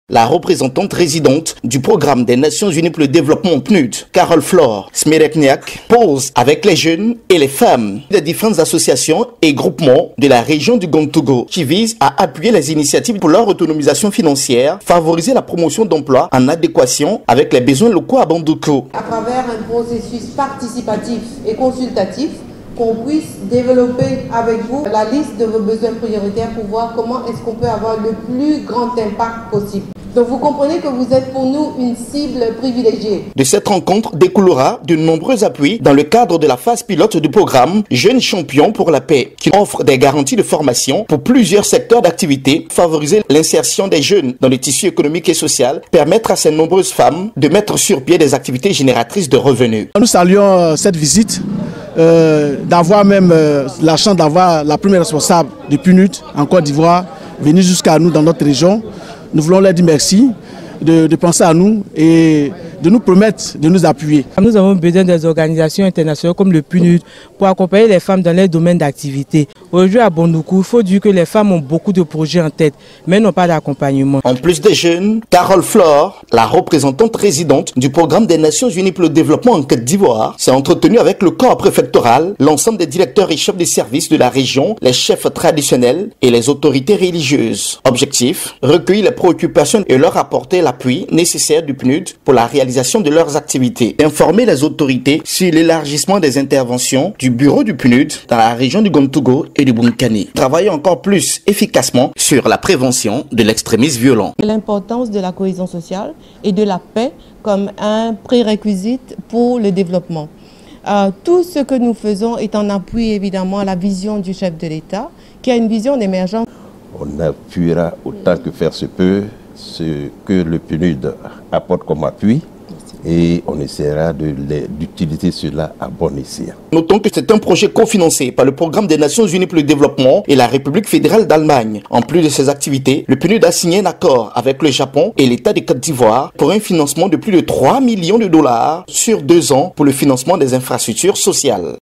La représentante résidente du programme des Nations Unies pour le développement PNUD, Carole Flore Smerekniak, pose avec les jeunes et les femmes des différentes associations et groupements de la région du Gontogo qui visent à appuyer les initiatives pour leur autonomisation financière, favoriser la promotion d'emplois en adéquation avec les besoins locaux à Bandouko. À travers un processus participatif et consultatif, qu'on puisse développer avec vous la liste de vos besoins prioritaires pour voir comment est-ce qu'on peut avoir le plus grand impact possible. Donc vous comprenez que vous êtes pour nous une cible privilégiée. De cette rencontre découlera de nombreux appuis dans le cadre de la phase pilote du programme Jeunes Champions pour la paix, qui offre des garanties de formation pour plusieurs secteurs d'activité, favoriser l'insertion des jeunes dans le tissu économique et social, permettre à ces nombreuses femmes de mettre sur pied des activités génératrices de revenus. Nous saluons cette visite. D'avoir même la chance d'avoir la première responsable du PNUD en Côte d'Ivoire venir jusqu'à nous dans notre région. Nous voulons leur dire merci de penser à nous et de nous promettre de nous appuyer. Nous avons besoin des organisations internationales comme le PNUD pour accompagner les femmes dans leurs domaines d'activité. Aujourd'hui à Bandouko, il faut dire que les femmes ont beaucoup de projets en tête, mais n'ont pas d'accompagnement. En plus des jeunes, Carole Flore, la représentante résidente du programme des Nations Unies pour le développement en Côte d'Ivoire, s'est entretenue avec le corps préfectoral, l'ensemble des directeurs et chefs des services de la région, les chefs traditionnels et les autorités religieuses. Objectif, recueillir les préoccupations et leur apporter l'appui nécessaire du PNUD pour la réalisation de leurs activités. Informer les autorités sur l'élargissement des interventions du bureau du PNUD dans la région du Gontogo et du Bunkani. Travailler encore plus efficacement sur la prévention de l'extrémisme violent. L'importance de la cohésion sociale et de la paix comme un prérequis pour le développement. Tout ce que nous faisons est en appui évidemment à la vision du chef de l'État qui a une vision d'émergence. On appuiera autant que faire se peut ce que le PNUD apporte comme appui. Et on essaiera d'utiliser cela à bon escient. Notons que c'est un projet cofinancé par le programme des Nations Unies pour le développement et la République fédérale d'Allemagne. En plus de ces activités, le PNUD a signé un accord avec le Japon et l'État de Côte d'Ivoire pour un financement de plus de 3 millions de dollars sur 2 ans pour le financement des infrastructures sociales.